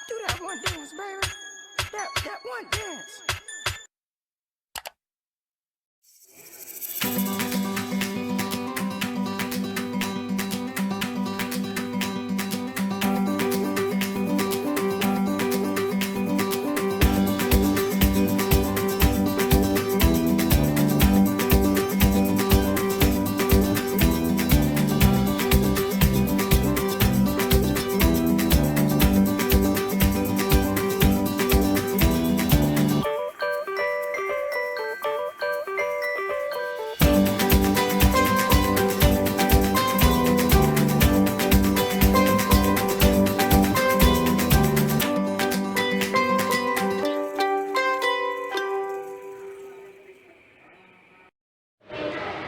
Do that one dance, baby. That one dance.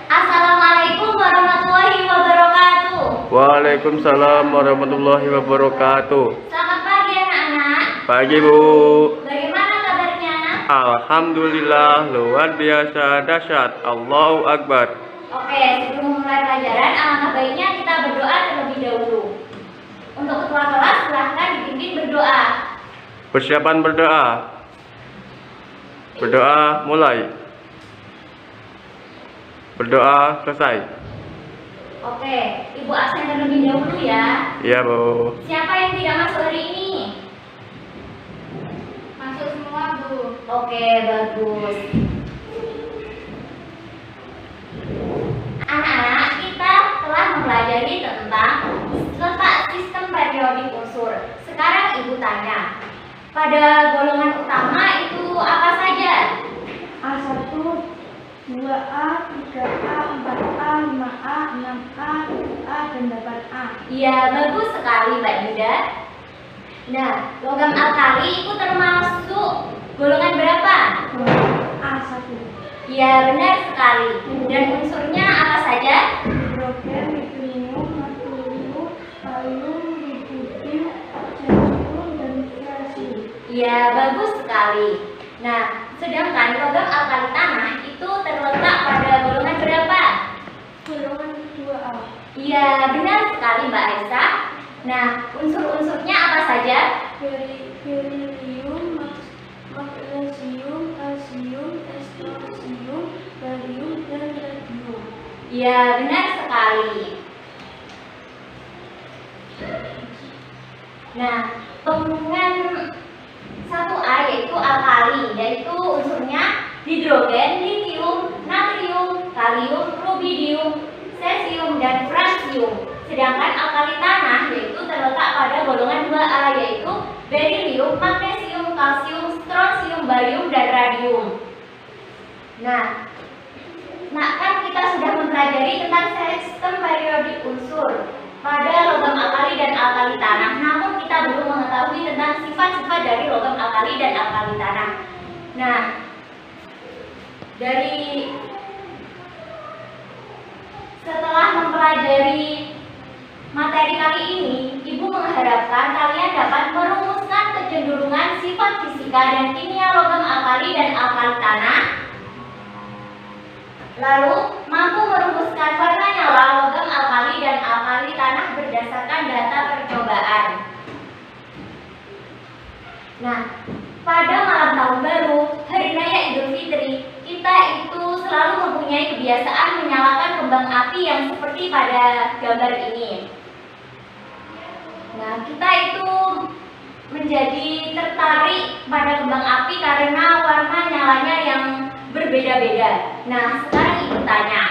Assalamualaikum warahmatullahi wabarakatuh. Waalaikumsalam warahmatullahi wabarakatuh. Selamat pagi anak-anak. Pagi Bu. Bagaimana kabarnya? Alhamdulillah luar biasa dahsyat. Allahu Akbar. Oke, sebelum memulai pelajaran, alangkah baiknya kita berdoa terlebih dahulu. Untuk ketua kelas silahkan dipimpin berdoa. Persiapan berdoa. Berdoa mulai. Berdoa selesai. Oke, Ibu absen terlebih dahulu ya. Iya Bu. Siapa yang tidak masuk hari ini? Masuk semua, Bu. Oke, bagus. Anak-anak, kita telah mempelajari tentang letak sistem periodik unsur. Sekarang Ibu tanya, pada golongan utama itu apa saja? A1, 2A, 3A, 4A, 5A, 6A, 7A, dan 8A. Iya, bagus sekali Mbak Yuda. Nah, logam alkali itu termasuk golongan berapa? A1, Iya, benar sekali. Dan unsurnya apa saja? hidrogen, lithium, natrium, kalium, rubidium, cesium, dan kalsium. Iya, bagus sekali. Nah, sedangkan logam alkali tanah itu terletak pada golongan berapa? Golongan 2A, Iya, benar sekali Mbak Aisyah. Nah, unsur-unsurnya apa saja? berilium, magnesium, kalsium, strontium, barium, dan radium. Iya, benar sekali. Nah, hubungan 1A yaitu alkali, yaitu unsurnya hidrogen, lithium, natrium, kalium, rubidium, cesium, dan fransium. Sedangkan alkali tanah yaitu terletak pada golongan 2A yaitu berilium, magnesium, kalsium, strontium, barium, dan radium. Nah, kan kita sudah mempelajari tentang sistem periodik unsur pada logam alkali dan alkali tanah. Namun kita belum mengetahui tentang sifat-sifat dari logam alkali dan alkali tanah. Nah, setelah mempelajari materi kali ini, Ibu mengharapkan kalian dapat merumuskan kecenderungan sifat fisika dan kimia logam alkali dan alkali tanah. Lalu, mampu merumuskan warna nyala logam alkali dan alkali tanah berdasarkan data percobaan. Nah, pada malam tahun baru, hari raya Idul Fitri, kita itu selalu mempunyai kebiasaan menyalakan kembang api yang seperti pada gambar ini. Nah, kita itu menjadi tertarik pada kembang api karena warna nyalanya yang berbeda-beda. Nah, sekarang Ibu tanya,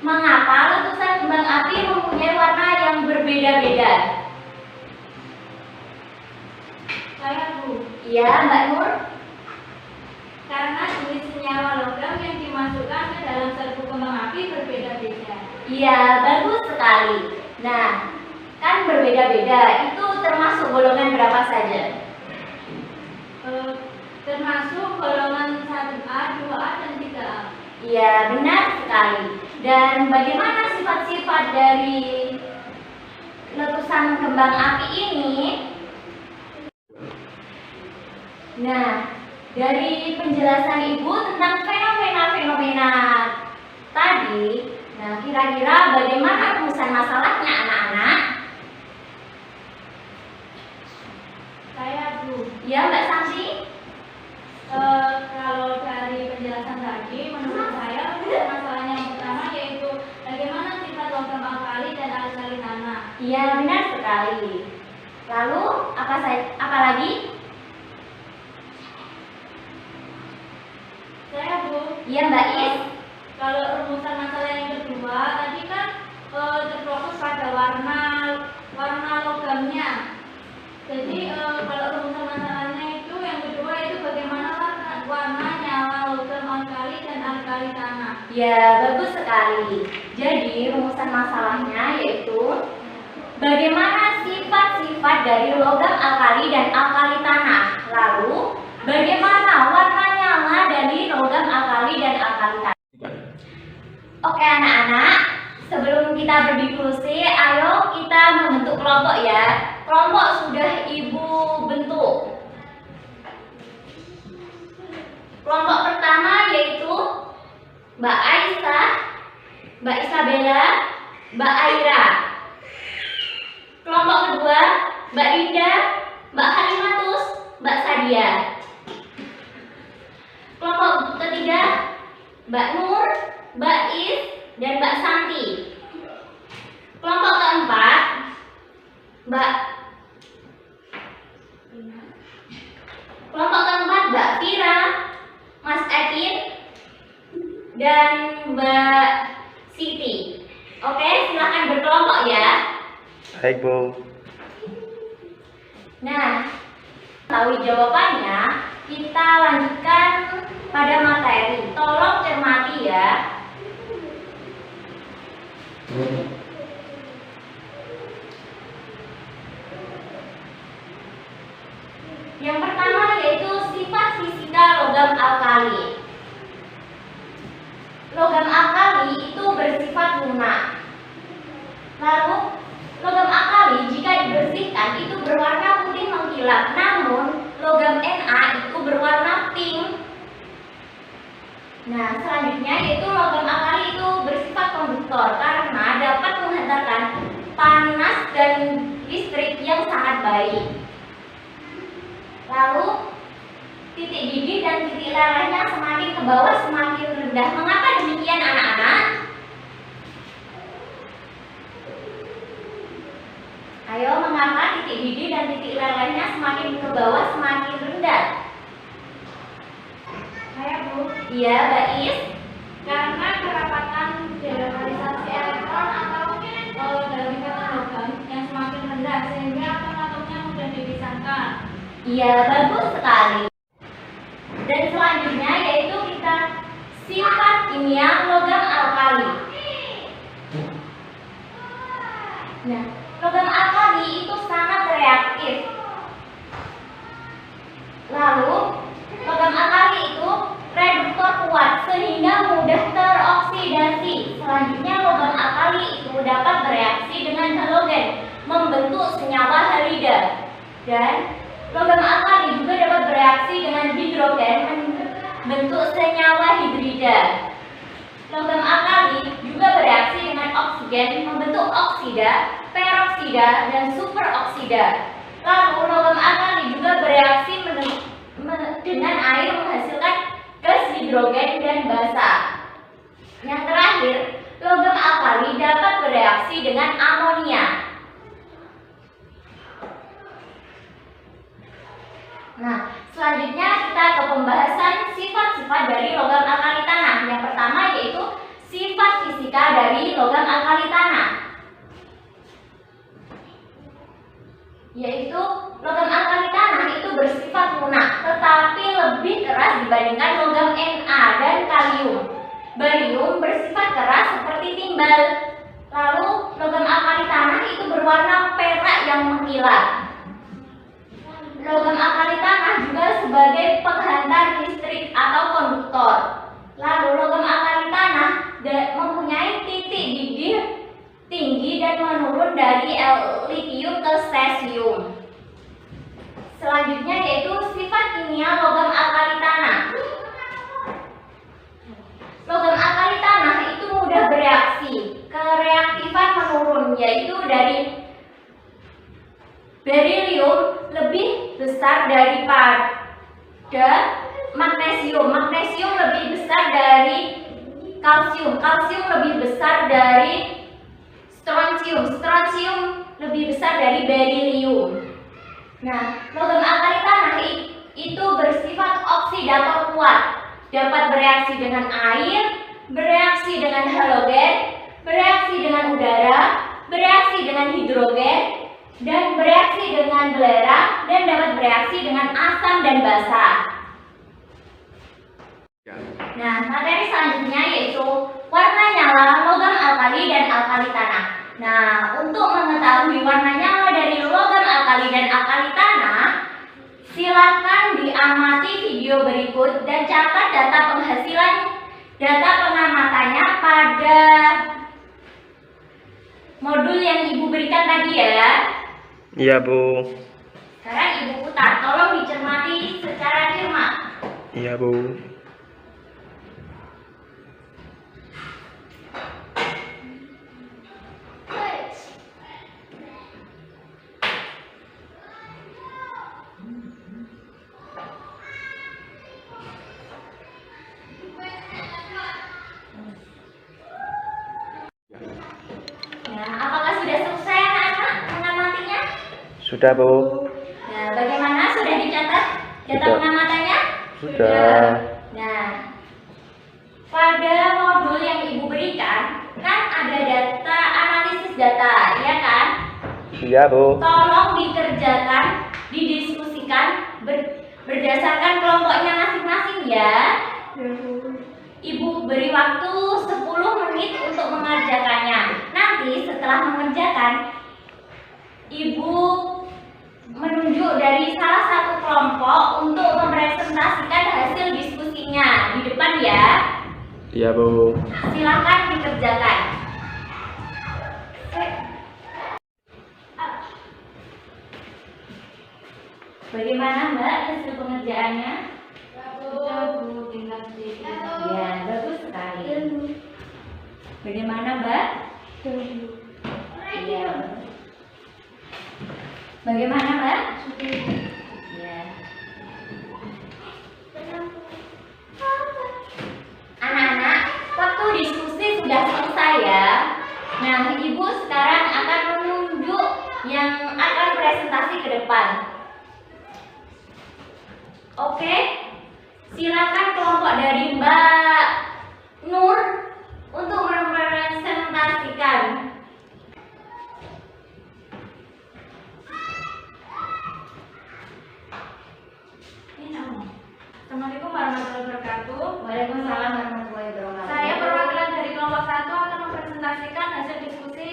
mengapa letusan kembang api mempunyai warna yang berbeda-beda? Saya, Bu. Iya, Mbak Nur? Karena jenis senyawa logam yang dimasukkan ke dalam serbu kembang api berbeda-beda. Iya, bagus sekali. Nah, kan berbeda-beda. Itu termasuk golongan berapa saja? Termasuk golongan 1A, 2A, dan 3A. Iya, benar sekali. Dan bagaimana sifat-sifat dari letusan kembang api ini? Nah, dari penjelasan Ibu tentang fenomena-fenomena tadi, nah kira-kira bagaimana rumusan masalahnya anak-anak? Saya Bu. Ya, Mbak Santi? Kalau dari penjelasan tadi, menurut saya masalahnya yang pertama yaitu bagaimana sifat logam alkali dan alkali tanah. Iya, benar sekali. Lalu apa lagi? Saya Bu, Iya, Mbak Is. kalau rumusan masalah yang kedua tadi kan terfokus pada warna logamnya. Jadi kalau rumusan masalahnya itu yang kedua itu bagaimana warna nyala logam alkali dan alkali tanah. Ya, bagus sekali. Jadi, rumusan masalahnya yaitu bagaimana sifat-sifat dari logam alkali dan alkali tanah. Lalu, bagaimana warna nyala dari logam alkali dan alkali tanah. Oke anak-anak, sebelum kita berdiskusi, ayo kita membentuk kelompok ya. Kelompok sudah Ibu bentuk. Kelompok pertama yaitu Mbak Aisyah, Mbak Isabella, Mbak Aira. Kelompok kedua Mbak Ida, Mbak Halimatus, Mbak Sadia. Kelompok ketiga Mbak Nur, Mbak Is, dan Mbak Santi. Kelompok keempat Mbak Fira, Mas Ekin, dan Mbak Siti. Oke, silakan berkelompok ya. Baik, Bu. Nah, tahu jawabannya, kita lanjutkan pada materi. Tolong cermati ya. Yang pertama yaitu sifat fisika logam alkali. Logam alkali itu bersifat lunak. Lalu, logam alkali jika dibersihkan itu berwarna putih mengkilap. Namun, logam Na itu berwarna pink. Nah, selanjutnya yaitu logam alkali itu bersifat konduktor karena dapat menghantarkan panas dan listrik yang sangat baik. Lalu, titik didih dan titik lelehnya semakin ke bawah semakin rendah. Mengapa demikian anak-anak? Ayo, mengapa titik didih dan titik lelehnya semakin ke bawah semakin rendah? Saya Bu, Iya, Mbak Is. karena kerapatan delaminasi elektron atau dalam ikatan logam yang semakin rendah sehingga atom-atomnya mudah dipisahkan. Iya, bagus sekali. Dan selanjutnya yaitu kita sifat kimia logam alkali. Nah, logam alkali itu sangat reaktif. Lalu, logam alkali itu reduktor kuat sehingga mudah teroksidasi. Selanjutnya, logam alkali itu dapat bereaksi dengan halogen membentuk senyawa halida. Dan logam alkali juga dapat bereaksi dengan hidrogen membentuk senyawa hidrida. Logam alkali juga bereaksi dengan oksigen membentuk oksida, peroksida, dan superoksida. Lalu logam alkali juga bereaksi dengan air menghasilkan gas hidrogen dan basa. Yang terakhir, logam alkali dapat bereaksi dengan amonia. Nah, selanjutnya kita ke pembahasan sifat-sifat dari logam alkali tanah. Yang pertama yaitu sifat fisika dari logam alkali tanah. Yaitu logam alkali tanah itu bersifat lunak, tetapi lebih keras dibandingkan logam Na dan kalium. Barium bersifat keras seperti timbal. Lalu logam alkali tanah itu berwarna perak yang mengkilap. Logam alkali tanah juga sebagai penghantar listrik atau konduktor. Lalu logam alkali tanah mempunyai titik didih tinggi dan menurun dari litium ke cesium. Selanjutnya yaitu sifat kimia logam alkali tanah. Logam alkali tanah itu mudah bereaksi. Kereaktifan menurun yaitu dari Berilium lebih besar daripada magnesium. Magnesium lebih besar dari kalsium. Kalsium lebih besar dari strontium. Strontium lebih besar dari berilium. Nah, logam alkali tanah itu bersifat oksidator kuat. Dapat bereaksi dengan air, bereaksi dengan halogen, bereaksi dengan udara, bereaksi dengan hidrogen, dan bereaksi dengan belerang, dan dapat bereaksi dengan asam dan basa. Nah, materi selanjutnya yaitu warna nyala logam alkali dan alkali tanah. Nah, untuk mengetahui warna nyala dari logam alkali dan alkali tanah, silakan diamati video berikut dan catat data pengamatannya pada modul yang Ibu berikan tadi ya. Iya, Bu. Sekarang Ibu putar, tolong dicermati secara cermat. Iya, Bu. Nah, apakah sudah selesai anak-anak mengamatinya? Sudah, Bu. Nah, bagaimana? Sudah dicatat data Sudah. pengamatannya? Sudah. Nah, pada modul yang Ibu berikan, kan ada data analisis data, ya kan? Iya, Bu. Tolong dikerjakan, didiskusikan berdasarkan kelompoknya masing-masing ya. Ibu beri waktu 10 menit untuk mengerjakannya. Nanti setelah mengerjakan, Ibu menunjuk dari salah satu kelompok untuk mempresentasikan hasil diskusinya di depan ya. Iya, Bu. Silakan dikerjakan. Bagaimana Mbak hasil pengerjaannya? Bu, tinggal sedikit. Ya, bagus sekali. Bagaimana Mbak? Iya. Bagaimana Mbak? Ya. Anak-anak, waktu diskusi sudah selesai ya. Nah, Ibu sekarang akan menunjuk yang akan presentasi ke depan. Oke? Silakan kelompok dari Mbak Nur untuk mempresentasikan. Assalamualaikum warahmatullahi wabarakatuh. Waalaikumsalam warahmatullahi wabarakatuh. Saya perwakilan dari kelompok 1 akan mempresentasikan hasil diskusi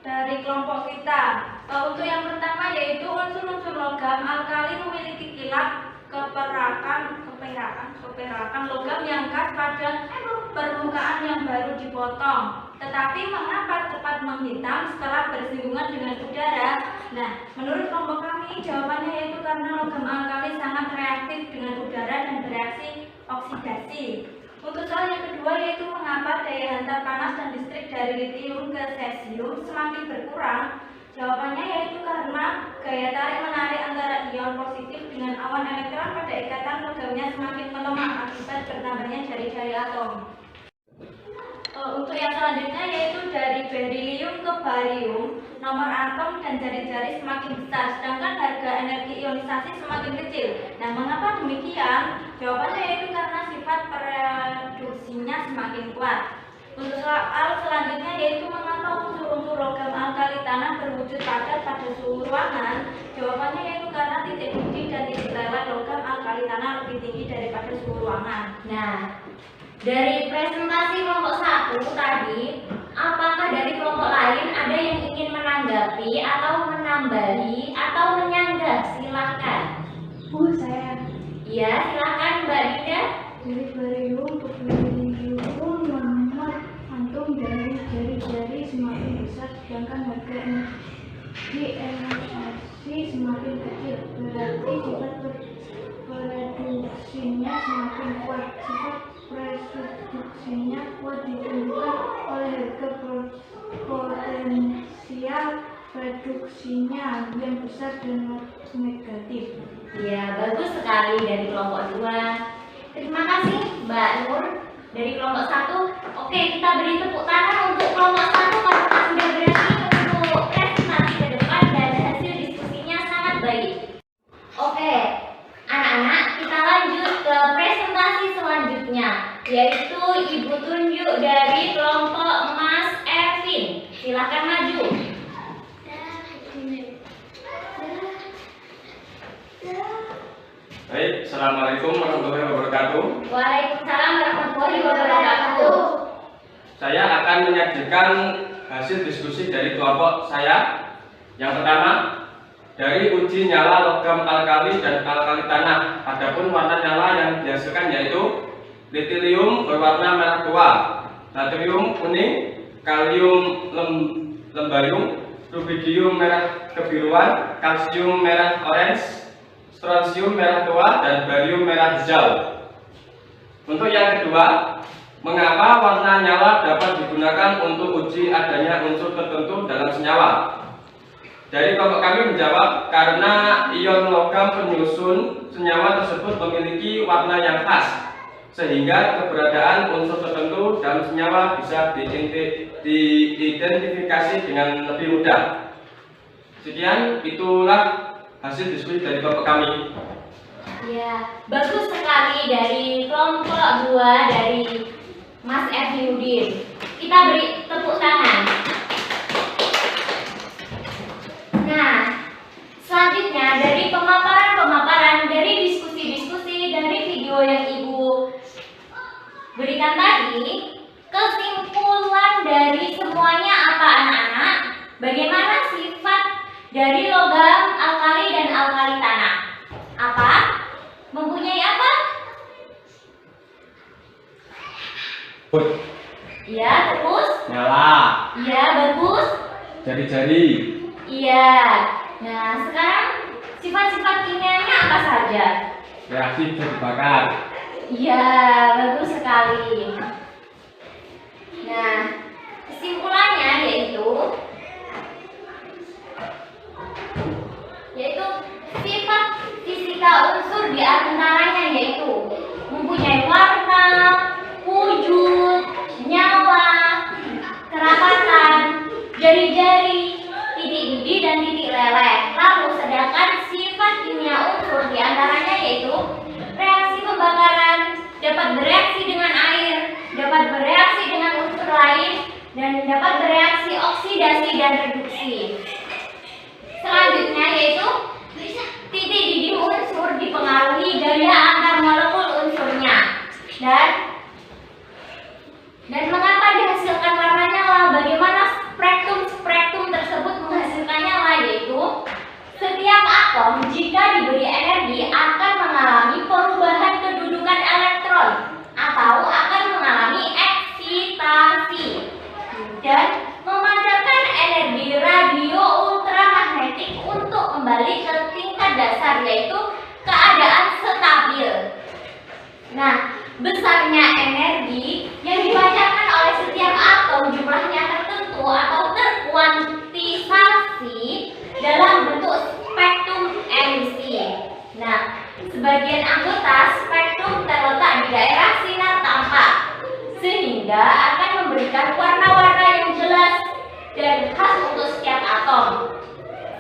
dari kelompok kita. Untuk yang pertama yaitu unsur-unsur logam alkali memiliki kilap keperakan logam yang khas pada permukaan yang baru dipotong, tetapi mengapa cepat menghitam setelah bersinggungan dengan udara? Nah, menurut kelompok kami jawabannya yaitu karena logam alkali sangat reaktif dengan udara dan bereaksi oksidasi. Untuk soal yang kedua yaitu mengapa daya hantar panas dan listrik dari litium ke cesium semakin berkurang. Jawabannya yaitu karena gaya tarik menarik antara ion positif dengan awan elektron pada ikatan logamnya semakin melemah akibat bertambahnya jari-jari atom. Untuk yang selanjutnya yaitu dari berilium ke barium, nomor atom dan jari-jari semakin besar, sedangkan harga energi ionisasi semakin kecil. Nah, mengapa demikian? Jawabannya yaitu karena sifat reduksinya semakin kuat. Untuk soal selanjutnya yaitu mengapa unsur-unsur logam alkali tanah berwujud padat pada suhu ruangan. Jawabannya yaitu karena titik didih dan titik leleh logam alkali tanah lebih tinggi daripada suhu ruangan. Nah, dari presentasi kelompok 1 tadi, apakah dari kelompok lain ada yang ingin menanggapi atau menambahi atau menyanggah? Silakan. Bu, saya Iya, silakan Mbak Dinda. dari barium ke berilium nomor atom dari jari-jari semakin besar, sedangkan harga energi ionisasi semakin kecil. Berarti sifat reduksinya semakin kuat. Sifat reduksinya kuat ditunjukkan oleh harga potensial reduksinya yang besar dan kreatif. Ya, bagus sekali dari kelompok 2. Terima kasih Mbak Nur dari kelompok 1. Oke, kita beri tepuk tangan untuk kelompok 1 karena sudah berani untuk presentasi ke depan dan hasil diskusinya sangat baik. Oke, anak-anak, kita lanjut ke presentasi selanjutnya, yaitu Ibu tunjuk dari kelompok Mas Ervin. Silakan maju. Baik, Assalamualaikum warahmatullahi wabarakatuh. Waalaikumsalam warahmatullahi wabarakatuh. Saya akan menyajikan hasil diskusi dari kelompok saya. Yang pertama, dari uji nyala logam alkali dan alkali tanah. Adapun warna nyala yang dihasilkan yaitu lithium berwarna merah tua, natrium kuning, kalium lembayung, rubidium merah kebiruan, kalsium merah orange, strontium merah tua, dan barium merah hijau. Untuk yang kedua, mengapa warna nyala dapat digunakan untuk uji adanya unsur tertentu dalam senyawa? Dari kelompok kami menjawab, karena ion logam penyusun senyawa tersebut memiliki warna yang khas, sehingga keberadaan unsur tertentu dalam senyawa bisa diidentifikasi dengan lebih mudah. Sekian, itulah hasil diskusi dari kelompok kami. Ya, bagus sekali dari kelompok 2 dari Mas Ervinudin. Kita beri tepuk tangan. Nah, selanjutnya dari pemaparan dari diskusi-diskusi dari video yang Ibu berikan tadi, kesimpulan dari semuanya apa anak-anak? Bagaimana sifat dari logam alkali dan alkali tanah? Apa? Mempunyai apa? Iya, terus? Nyala, Iya, bagus. jari-jari, Iya. Nah, sekarang sifat-sifat kimianya apa saja? reaksi bisa dibakar. Iya, bagus sekali. Nah, kesimpulannya yaitu sifat fisika unsur di antaranya yaitu mempunyai warna, wujud, nyala, kerapatan, jari-jari, titik didi dan titik leleh. Lalu sedangkan sifat kimia unsur di antaranya yaitu reaksi pembakaran, dapat bereaksi dengan air, dapat bereaksi dengan unsur lain, dan dapat bereaksi oksidasi dan reduksi. Selanjutnya yaitu titik didih unsur dipengaruhi gaya antar molekul unsurnya. Dan mengapa dihasilkan warna nyala? Bagaimana spektrum tersebut menghasilkan nyala? Yaitu setiap atom jika diberi energi akan mengalami perubahan kedudukan elektron atau akan mengalami eksitasi dan memancarkan energi radio ultramagnetik untuk kembali ke tingkat dasar yaitu keadaan stabil. Nah, besarnya energi yang dipancarkan oleh setiap atom jumlahnya tertentu atau terkuantisasi dalam bentuk spektrum emisi. Nah, sebagian anggota spektrum terletak di daerah sinar tampak sehingga akan memberikan warna-warna yang jelas dan khas untuk setiap atom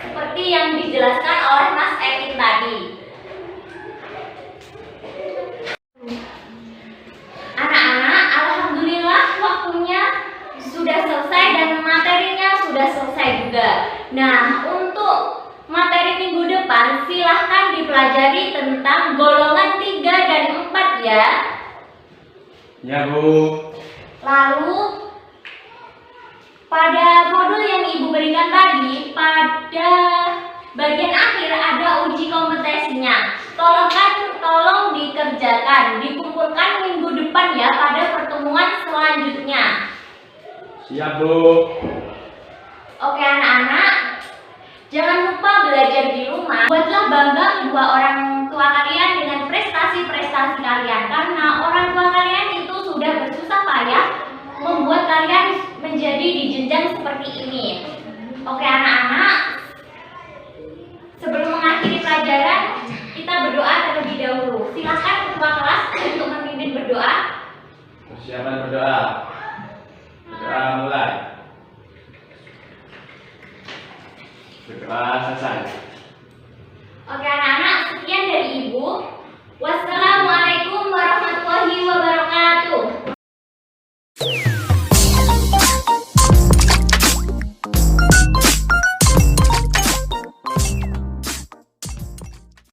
seperti yang dijelaskan oleh Mas Ekin tadi. Anak-anak, alhamdulillah waktunya sudah selesai dan materinya sudah selesai juga. Nah, untuk materi minggu depan silahkan dipelajari tentang golongan 3 dan 4 ya. Ya, Bu. Lalu pada modul yang Ibu berikan tadi, pada bagian akhir ada uji kompetensinya. Tolong dikerjakan, dikumpulkan minggu depan ya pada pertemuan selanjutnya. Siap, Bu. Oke anak-anak, jangan lupa belajar di rumah. Buatlah bangga kedua orang tua kalian dengan prestasi-prestasi kalian, karena orang tua kalian itu sudah bersusah payah membuat kalian menjadi di jenjang seperti ini. Oke anak-anak, sebelum mengakhiri pelajaran pelajaran kita berdoa terlebih dahulu. Silakan ketua kelas untuk memimpin berdoa. Persiapan berdoa. Berdoa mulai. Berdoa selesai. Oke, anak